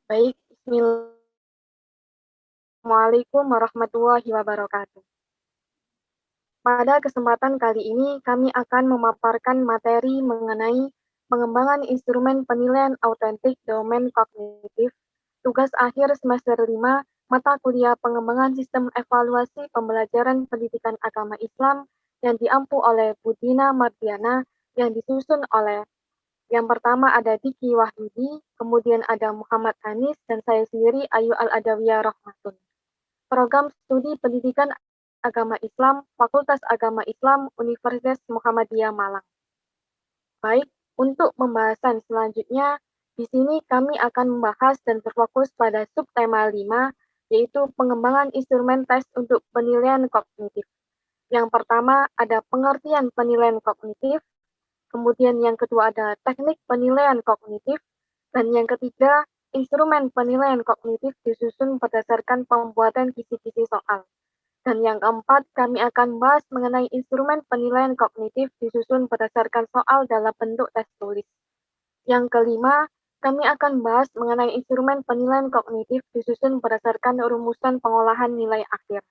Baik, Bismillahirrahmanirrahim warahmatullahi wabarakatuh. Pada kesempatan kali ini, kami akan memaparkan materi mengenai pengembangan instrumen penilaian autentik domain kognitif, tugas akhir semester 5, mata kuliah pengembangan sistem evaluasi pembelajaran pendidikan agama Islam yang diampu oleh Budina Mardiana yang disusun oleh yang pertama ada Diki Wahyudi, kemudian ada Muhammad Anis, dan saya sendiri Ayu Al-Adawiyah Rahmatun. Program Studi Pendidikan Agama Islam, Fakultas Agama Islam, Universitas Muhammadiyah Malang. Baik, untuk pembahasan selanjutnya, di sini kami akan membahas dan berfokus pada subtema 5, yaitu pengembangan instrumen tes untuk penilaian kognitif. Yang pertama ada pengertian penilaian kognitif, kemudian yang kedua ada teknik penilaian kognitif, dan yang ketiga, instrumen penilaian kognitif disusun berdasarkan pembuatan kisi-kisi soal. Dan yang keempat, kami akan bahas mengenai instrumen penilaian kognitif disusun berdasarkan soal dalam bentuk tes tulis. Yang kelima, kami akan bahas mengenai instrumen penilaian kognitif disusun berdasarkan rumusan pengolahan nilai akhir.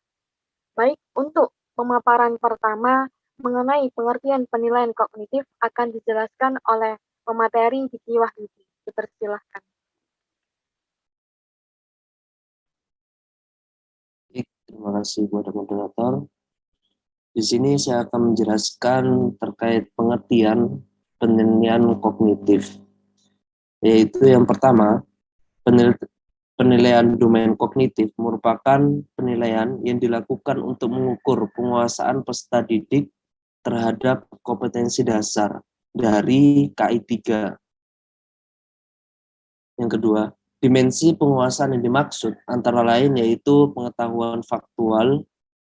Baik, untuk pemaparan pertama mengenai pengertian penilaian kognitif akan dijelaskan oleh pemateri Diki Wahyudi. Dipersilahkan. Terima kasih kepada moderator. Di sini saya akan menjelaskan terkait pengertian penilaian kognitif, yaitu yang pertama, penilaian domain kognitif merupakan penilaian yang dilakukan untuk mengukur penguasaan peserta didik terhadap kompetensi dasar dari KI 3. Yang kedua, dimensi penguasaan yang dimaksud antara lain yaitu pengetahuan faktual,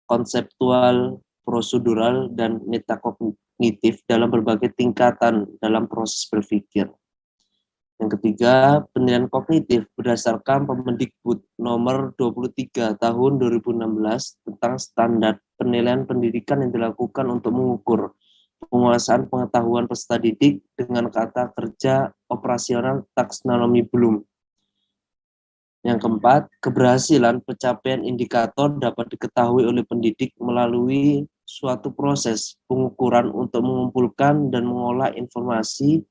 konseptual, prosedural, dan metakognitif dalam berbagai tingkatan dalam proses berpikir. Yang ketiga, penilaian kognitif berdasarkan Permendikbud nomor 23 tahun 2016 tentang standar penilaian pendidikan yang dilakukan untuk mengukur penguasaan pengetahuan peserta didik dengan kata kerja operasional taksonomi Bloom. Yang keempat, keberhasilan pencapaian indikator dapat diketahui oleh pendidik melalui suatu proses pengukuran untuk mengumpulkan dan mengolah informasi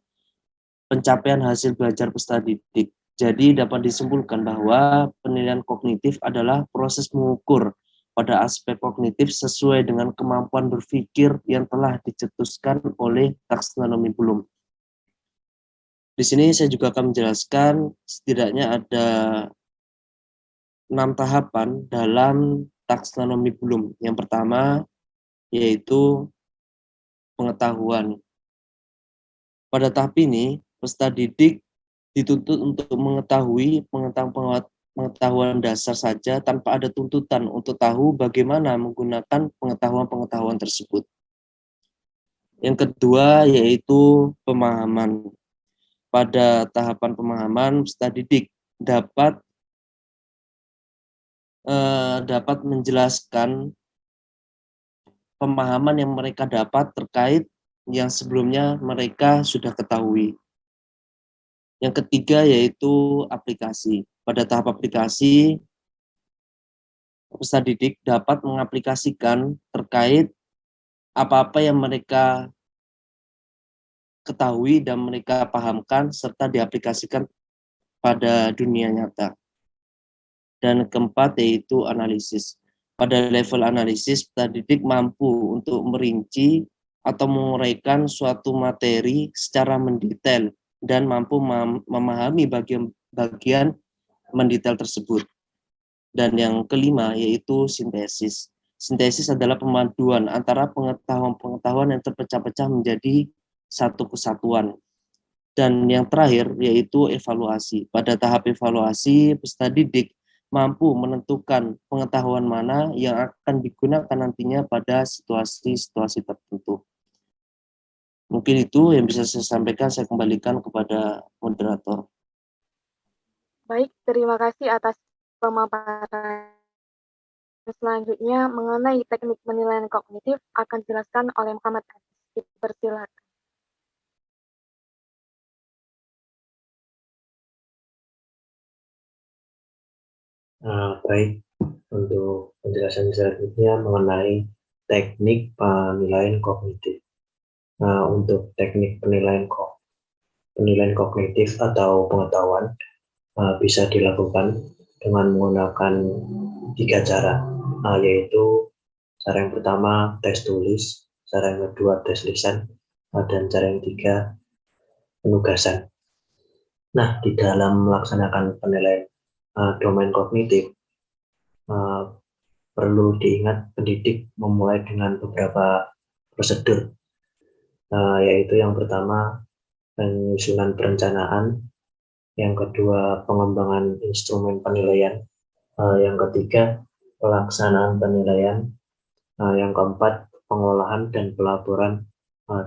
pencapaian hasil belajar peserta didik. Jadi dapat disimpulkan bahwa penilaian kognitif adalah proses mengukur pada aspek kognitif sesuai dengan kemampuan berpikir yang telah dicetuskan oleh taksonomi Bloom. Di sini saya juga akan menjelaskan setidaknya ada 6 tahapan dalam taksonomi Bloom. Yang pertama yaitu pengetahuan. Pada tahap ini, peserta didik dituntut untuk mengetahui pengetahuan dasar saja tanpa ada tuntutan untuk tahu bagaimana menggunakan pengetahuan-pengetahuan tersebut. Yang kedua yaitu pemahaman. Pada tahapan pemahaman, peserta didik dapat menjelaskan pemahaman yang mereka dapat terkait yang sebelumnya mereka sudah ketahui. Yang ketiga yaitu aplikasi. Pada tahap aplikasi, peserta didik dapat mengaplikasikan terkait apa-apa yang mereka ketahui dan mereka pahamkan serta diaplikasikan pada dunia nyata. Dan keempat yaitu analisis. Pada level analisis, peserta didik mampu untuk merinci atau menguraikan suatu materi secara mendetail dan mampu memahami bagian mendetail tersebut. Dan yang kelima yaitu sintesis. Sintesis adalah pemaduan antara pengetahuan-pengetahuan yang terpecah-pecah menjadi satu kesatuan. Dan yang terakhir yaitu evaluasi. Pada tahap evaluasi, peserta didik mampu menentukan pengetahuan mana yang akan digunakan nantinya pada situasi-situasi tertentu. Mungkin itu yang bisa saya sampaikan, saya kembalikan kepada moderator. Baik, terima kasih atas pemaparan. Selanjutnya mengenai teknik penilaian kognitif akan dijelaskan oleh Muhammad Anis. Dipersilakan. Baik, untuk penjelasan selanjutnya mengenai teknik penilaian kognitif. Untuk teknik penilaian kognitif atau pengetahuan bisa dilakukan dengan menggunakan 3 cara, yaitu cara yang pertama tes tulis, cara yang kedua tes lisan, dan cara yang ketiga penugasan. Nah, di dalam melaksanakan penilaian domain kognitif, perlu diingat pendidik memulai dengan beberapa prosedur, yaitu yang pertama penyusunan perencanaan, yang kedua pengembangan instrumen penilaian, yang ketiga pelaksanaan penilaian, yang keempat pengolahan dan pelaporan,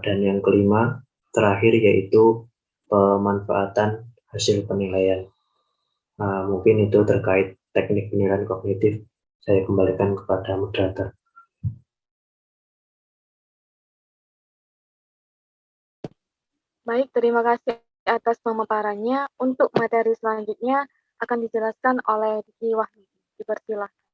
dan yang kelima terakhir yaitu pemanfaatan hasil penilaian. Mungkin itu terkait teknik penilaian kognitif. Saya kembalikan kepada moderator. Baik, terima kasih atas pemaparannya. Untuk materi selanjutnya akan dijelaskan oleh Diki Wahyu. Dipersilakan.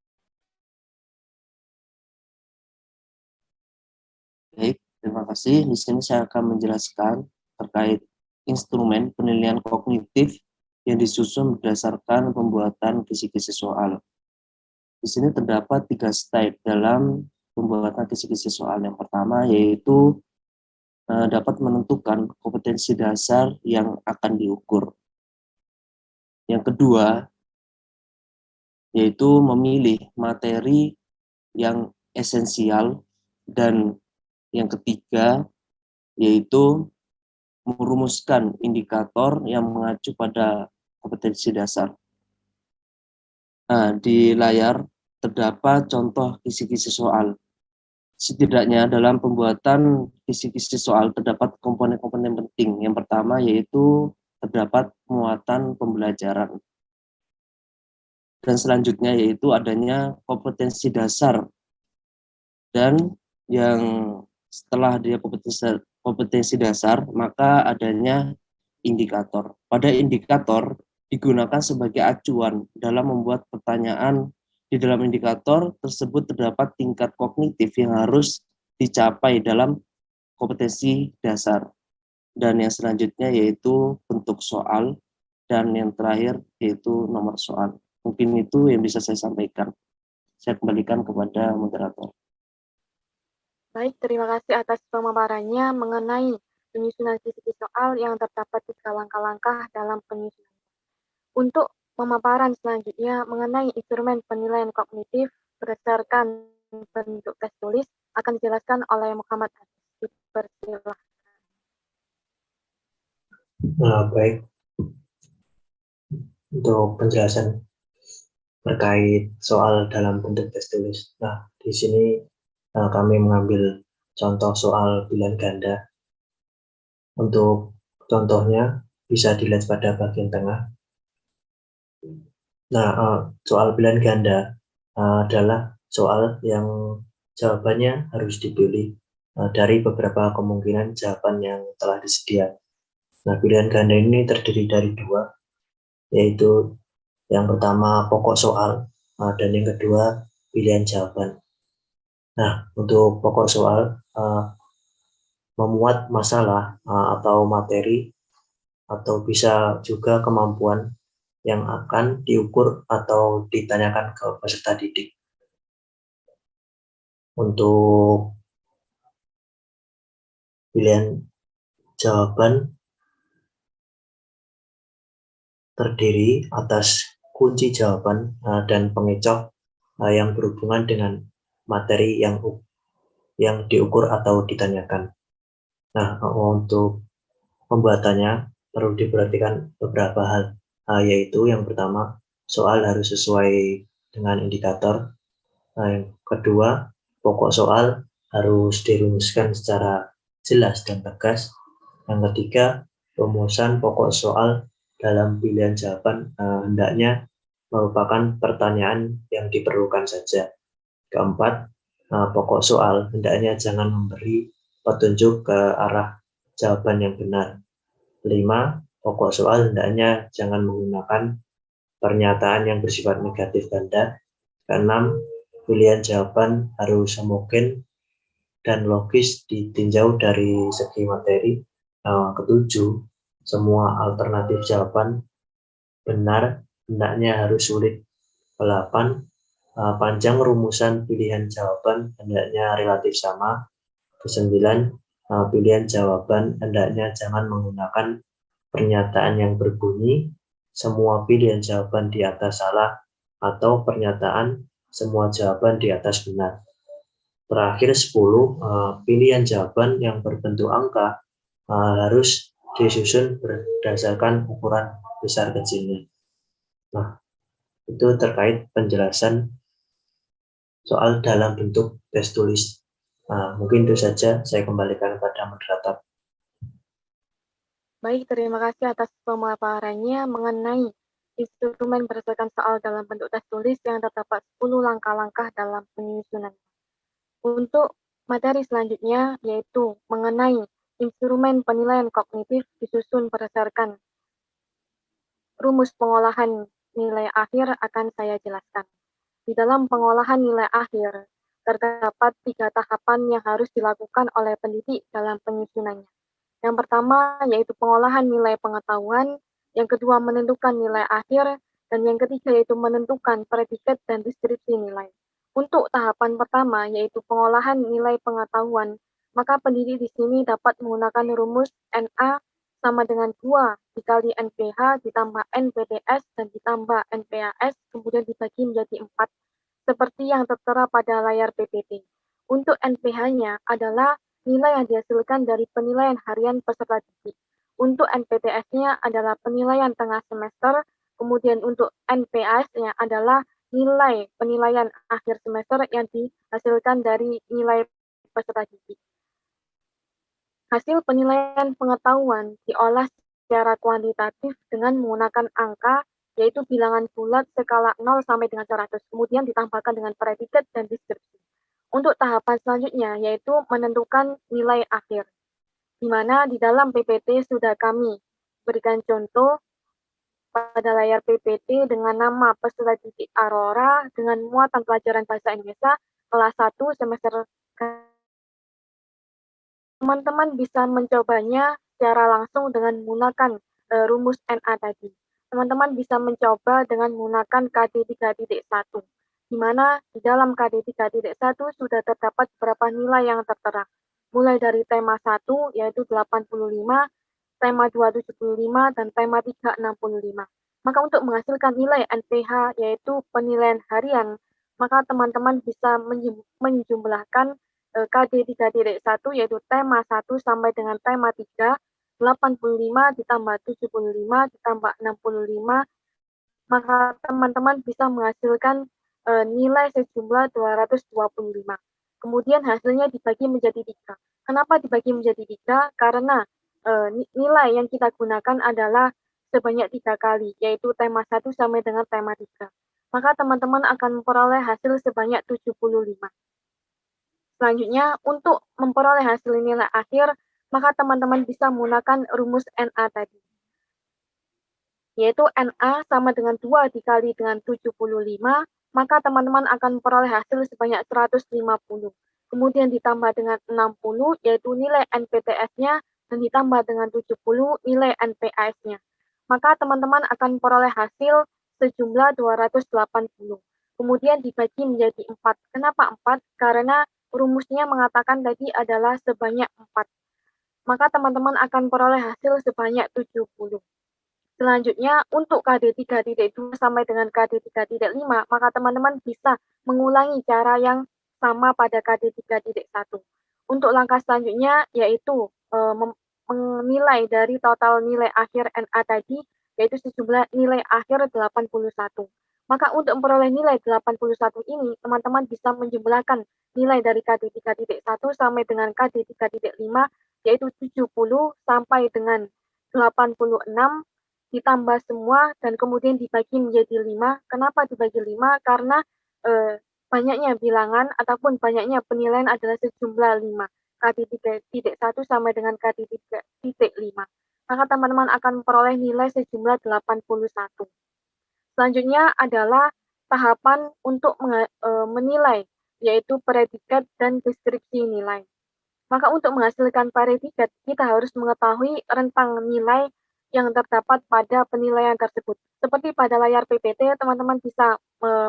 Baik, terima kasih. Di sini saya akan menjelaskan terkait instrumen penilaian kognitif yang disusun berdasarkan pembuatan kisi-kisi soal. Di sini terdapat 3 step dalam pembuatan kisi-kisi soal. Yang pertama yaitu dapat menentukan kompetensi dasar yang akan diukur. Yang kedua yaitu memilih materi yang esensial, dan yang ketiga yaitu merumuskan indikator yang mengacu pada kompetensi dasar. Nah, di layar terdapat contoh kisi-kisi soal. Setidaknya dalam pembuatan kisi-kisi soal terdapat komponen-komponen penting. Yang pertama yaitu terdapat muatan pembelajaran. Dan selanjutnya yaitu adanya kompetensi dasar. Dan yang setelah dia kompetensi dasar, maka adanya indikator. Pada indikator digunakan sebagai acuan dalam membuat pertanyaan. Di dalam indikator tersebut terdapat tingkat kognitif yang harus dicapai dalam kompetensi dasar. Dan yang selanjutnya yaitu bentuk soal, dan yang terakhir yaitu nomor soal. Mungkin itu yang bisa saya sampaikan. Saya kembalikan kepada moderator. Baik, terima kasih atas pemaparannya mengenai penyusunan kisi-kisi soal yang terdapat 3 langkah-langkah dalam penyusunan. Untuk pemaparan selanjutnya mengenai instrumen penilaian kognitif berdasarkan bentuk tes tulis akan dijelaskan oleh Muhammad Hafiz. Dipersilakan. Baik, untuk penjelasan terkait soal dalam bentuk tes tulis. Nah, di sini kami mengambil contoh soal pilihan ganda. Untuk contohnya bisa dilihat pada bagian tengah. Nah, soal pilihan ganda adalah soal yang jawabannya harus dipilih dari beberapa kemungkinan jawaban yang telah disedia. Nah, pilihan ganda ini terdiri dari 2, yaitu yang pertama pokok soal dan yang kedua pilihan jawaban. Nah, untuk pokok soal memuat masalah atau materi, atau bisa juga kemampuan yang akan diukur atau ditanyakan ke peserta didik. Untuk pilihan jawaban terdiri atas kunci jawaban dan pengecoh yang berhubungan dengan materi yang diukur atau ditanyakan. Nah, untuk pembuatannya perlu diperhatikan beberapa hal, yaitu yang pertama, soal harus sesuai dengan indikator. Yang kedua, pokok soal harus dirumuskan secara jelas dan tegas. Yang ketiga, rumusan pokok soal dalam pilihan jawaban hendaknya merupakan pertanyaan yang diperlukan saja. Keempat, pokok soal hendaknya jangan memberi petunjuk ke arah jawaban yang benar. 5, pokok soal hendaknya jangan menggunakan pernyataan yang bersifat negatif ganda. Keenam, pilihan jawaban harus homogen dan logis ditinjau dari segi materi. Ketujuh, semua alternatif jawaban benar, hendaknya harus sulit. 8, panjang rumusan pilihan jawaban hendaknya relatif sama. 9, pilihan jawaban hendaknya jangan menggunakan pernyataan yang berbunyi semua pilihan jawaban di atas salah atau pernyataan semua jawaban di atas benar. Terakhir 10, pilihan jawaban yang berbentuk angka harus disusun berdasarkan ukuran besar kecilnya. Nah, itu terkait penjelasan soal dalam bentuk tes tulis. Mungkin itu saja, saya kembalikan kepada moderator. Baik, terima kasih atas pemaparannya mengenai instrumen berdasarkan soal dalam bentuk tes tulis yang terdapat 10 langkah-langkah dalam penyusunan. Untuk materi selanjutnya yaitu mengenai instrumen penilaian kognitif disusun berdasarkan rumus pengolahan nilai akhir akan saya jelaskan. Di dalam pengolahan nilai akhir, terdapat 3 tahapan yang harus dilakukan oleh pendidik dalam penyusunannya. Yang pertama yaitu pengolahan nilai pengetahuan, yang kedua menentukan nilai akhir, dan yang ketiga yaitu menentukan predikat dan deskripsi nilai. Untuk tahapan pertama yaitu pengolahan nilai pengetahuan, maka pendidik di sini dapat menggunakan rumus NA sama dengan 2 dikali NPH ditambah NPTS dan ditambah NPAS, kemudian dibagi menjadi 4, seperti yang tertera pada layar PPT. Untuk NPH-nya adalah nilai yang dihasilkan dari penilaian harian peserta didik. Untuk NPTS-nya adalah penilaian tengah semester, kemudian untuk NPAS-nya adalah nilai penilaian akhir semester yang dihasilkan dari nilai peserta didik. Hasil penilaian pengetahuan diolah secara kuantitatif dengan menggunakan angka, yaitu bilangan bulat skala 0 sampai dengan 100, kemudian ditambahkan dengan predikat dan deskripsi. Untuk tahapan selanjutnya, yaitu menentukan nilai akhir, di mana di dalam PPT sudah kami berikan contoh pada layar PPT dengan nama peserta didik Aurora dengan muatan pelajaran bahasa Indonesia kelas 1 semester. Teman-teman bisa mencobanya secara langsung dengan menggunakan rumus NA tadi. Teman-teman bisa mencoba dengan menggunakan KD 3.1, di mana di dalam KD 3.1 sudah terdapat beberapa nilai yang tertera. Mulai dari tema 1 yaitu 85, tema 2 75, dan tema 3 65. Maka untuk menghasilkan nilai NPH yaitu penilaian harian, maka teman-teman bisa menjumlahkan KD 3.1 yaitu tema 1 sampai dengan tema 3, 85 ditambah 75 ditambah 65, maka teman-teman bisa menghasilkan nilai sejumlah 225. Kemudian hasilnya dibagi menjadi 3. Kenapa dibagi menjadi 3? Karena nilai yang kita gunakan adalah sebanyak 3 kali, yaitu tema 1 sampai dengan tema 3. Maka teman-teman akan memperoleh hasil sebanyak 75. Selanjutnya, untuk memperoleh hasil nilai akhir, maka teman-teman bisa menggunakan rumus NA tadi. Yaitu NA sama dengan 2 dikali dengan 75, maka teman-teman akan memperoleh hasil sebanyak 150. Kemudian ditambah dengan 60, yaitu nilai NPTS-nya, dan ditambah dengan 70, nilai NPAS-nya. Maka teman-teman akan memperoleh hasil sejumlah 280. Kemudian dibagi menjadi 4. Kenapa 4? Karena rumusnya mengatakan tadi adalah sebanyak 4. Maka teman-teman akan peroleh hasil sebanyak 70. Selanjutnya, untuk KD 3.2 sampai dengan KD 3.5, maka teman-teman bisa mengulangi cara yang sama pada KD 3.1. Untuk langkah selanjutnya, yaitu menilai dari total nilai akhir NA tadi, yaitu sejumlah nilai akhir 81. Maka untuk memperoleh nilai 81 ini, teman-teman bisa menjumlahkan nilai dari KD 3.1 sampai dengan KD 3.5, yaitu 70 sampai dengan 86, ditambah semua, dan kemudian dibagi menjadi 5. Kenapa dibagi 5? Karena banyaknya bilangan ataupun banyaknya penilaian adalah sejumlah 5. KD 3.1 sampai dengan KD 3.5. Maka teman-teman akan memperoleh nilai sejumlah 81. Selanjutnya adalah tahapan untuk menilai, yaitu predikat dan deskripsi nilai. Maka untuk menghasilkan predikat, kita harus mengetahui rentang nilai yang terdapat pada penilaian tersebut. Seperti pada layar PPT, teman-teman bisa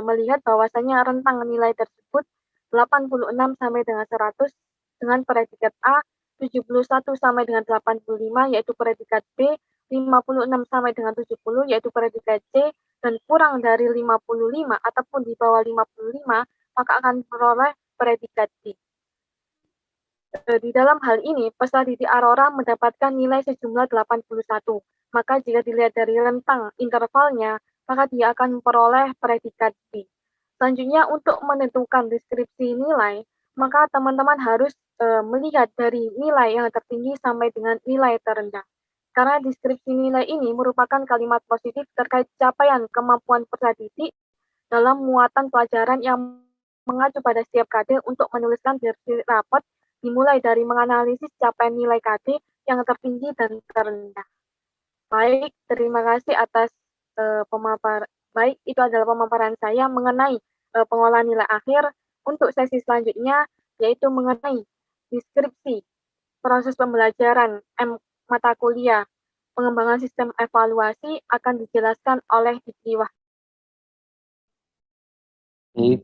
melihat bahwasanya rentang nilai tersebut 86 sampai dengan 100 dengan predikat A, 71 sampai dengan 85 yaitu predikat B, 56 sampai dengan 70 yaitu predikat C, dan kurang dari 55 ataupun di bawah 55 maka akan memperoleh predikat D. Di dalam hal ini, peserta didik Aurora mendapatkan nilai sejumlah 81. Maka jika dilihat dari rentang intervalnya, maka dia akan memperoleh predikat B. Selanjutnya, untuk menentukan deskripsi nilai, maka teman-teman harus melihat dari nilai yang tertinggi sampai dengan nilai terendah. Karena deskripsi nilai ini merupakan kalimat positif terkait capaian kemampuan peserta didik dalam muatan pelajaran yang mengacu pada setiap KD untuk menuliskan versi rapot dimulai dari menganalisis capaian nilai KD yang tertinggi dan terendah. Baik, terima kasih atas pemaparan. Baik, itu adalah pemaparan saya mengenai pengolahan nilai akhir. Untuk sesi selanjutnya, yaitu mengenai deskripsi proses pembelajaran mata kuliah pengembangan sistem evaluasi akan dijelaskan oleh Diki Wahyu. Baik,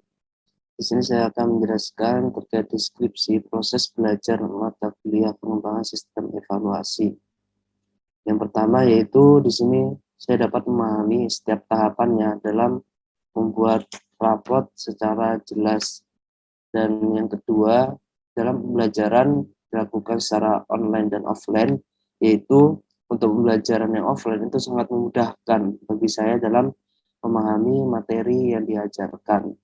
di sini saya akan menjelaskan terkait deskripsi proses belajar mata kuliah pengembangan sistem evaluasi. Yang pertama yaitu di sini saya dapat memahami setiap tahapannya dalam membuat rapot secara jelas. Dan yang kedua, dalam pembelajaran dilakukan secara online dan offline, yaitu untuk pembelajaran yang offline itu sangat memudahkan bagi saya dalam memahami materi yang diajarkan.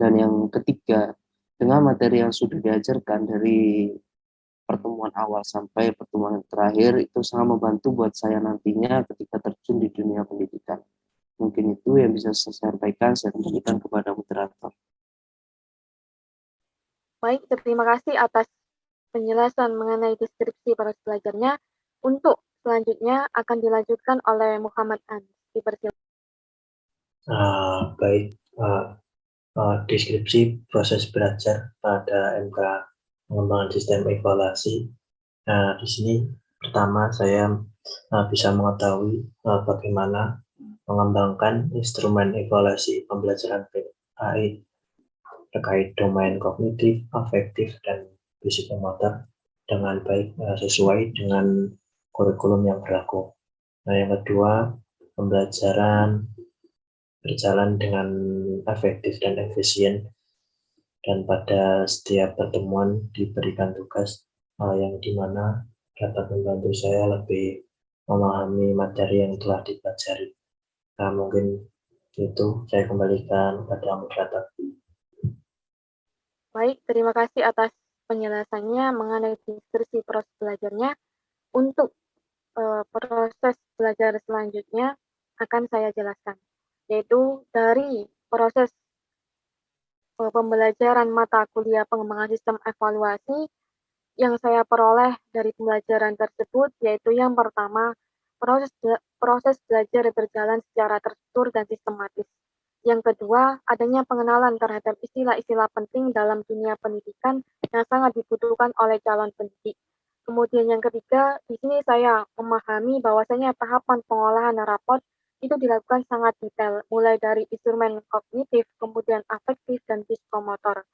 Dan yang ketiga, dengan materi yang sudah diajarkan dari pertemuan awal sampai pertemuan terakhir itu sangat membantu buat saya nantinya ketika terjun di dunia pendidikan. Mungkin itu yang bisa saya sampaikan, saya kembalikan kepada moderator. Baik, terima kasih atas penjelasan mengenai deskripsi proses belajarnya. Untuk selanjutnya akan dilanjutkan oleh Muhammad Anis. Dipersilakan. Baik, deskripsi proses belajar pada MK pengembangan sistem evaluasi. Nah, di sini pertama saya bisa mengetahui bagaimana mengembangkan instrumen evaluasi pembelajaran PAI terkait domain kognitif, afektif, dan psikomotor dengan baik sesuai dengan kurikulum yang berlaku. Nah, yang kedua, pembelajaran berjalan dengan efektif dan efisien, dan pada setiap pertemuan diberikan tugas yang dimana dapat membantu saya lebih memahami materi yang telah dipelajari. Nah, mungkin itu saya kembalikan pada moderator. Baik, terima kasih atas penjelasannya mengenai deskripsi proses belajarnya. Untuk proses belajar selanjutnya akan saya jelaskan, yaitu dari proses pembelajaran mata kuliah pengembangan sistem evaluasi yang saya peroleh dari pembelajaran tersebut, yaitu yang pertama, proses belajar berjalan secara terstruktur dan sistematis. Yang kedua, adanya pengenalan terhadap istilah-istilah penting dalam dunia pendidikan yang sangat dibutuhkan oleh calon pendidik. Kemudian yang ketiga, di sini saya memahami bahwasanya tahapan pengolahan rapot itu dilakukan sangat detail, mulai dari instrumen kognitif, kemudian afektif, dan psikomotor.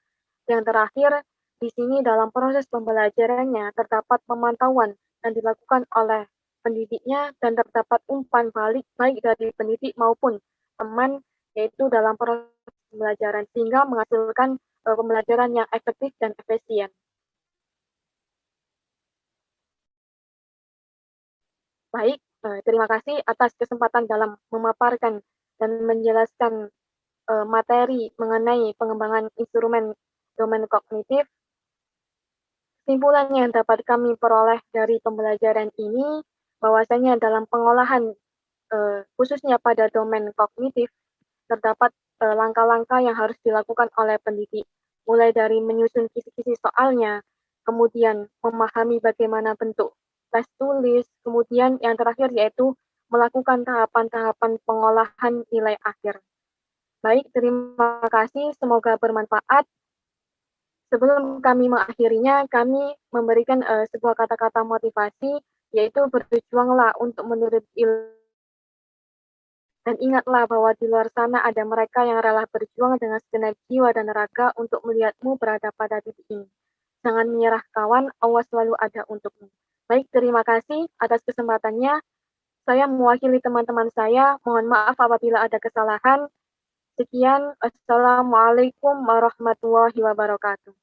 Yang terakhir, di sini dalam proses pembelajarannya terdapat pemantauan yang dilakukan oleh pendidiknya dan terdapat umpan balik baik dari pendidik maupun teman, yaitu dalam proses pembelajaran, sehingga menghasilkan pembelajaran yang efektif dan efisien. Baik, terima kasih atas kesempatan dalam memaparkan dan menjelaskan materi mengenai pengembangan instrumen domain kognitif. Kesimpulan yang dapat kami peroleh dari pembelajaran ini, bahwasanya dalam pengolahan khususnya pada domain kognitif, terdapat langkah-langkah yang harus dilakukan oleh pendidik, mulai dari menyusun kisi-kisi soalnya, kemudian memahami bagaimana bentuk tes tulis, kemudian yang terakhir yaitu melakukan tahapan-tahapan pengolahan nilai akhir. Baik, terima kasih. Semoga bermanfaat. Sebelum kami mengakhirinya, kami memberikan sebuah kata-kata motivasi, yaitu berjuanglah untuk menuntut ilmu. Dan ingatlah bahwa di luar sana ada mereka yang rela berjuang dengan segenap jiwa dan raga untuk melihatmu berada pada titik ini. Jangan menyerah kawan, Allah selalu ada untukmu. Baik, terima kasih atas kesempatannya. Saya mewakili teman-teman saya, mohon maaf apabila ada kesalahan. Sekian, Assalamualaikum warahmatullahi wabarakatuh.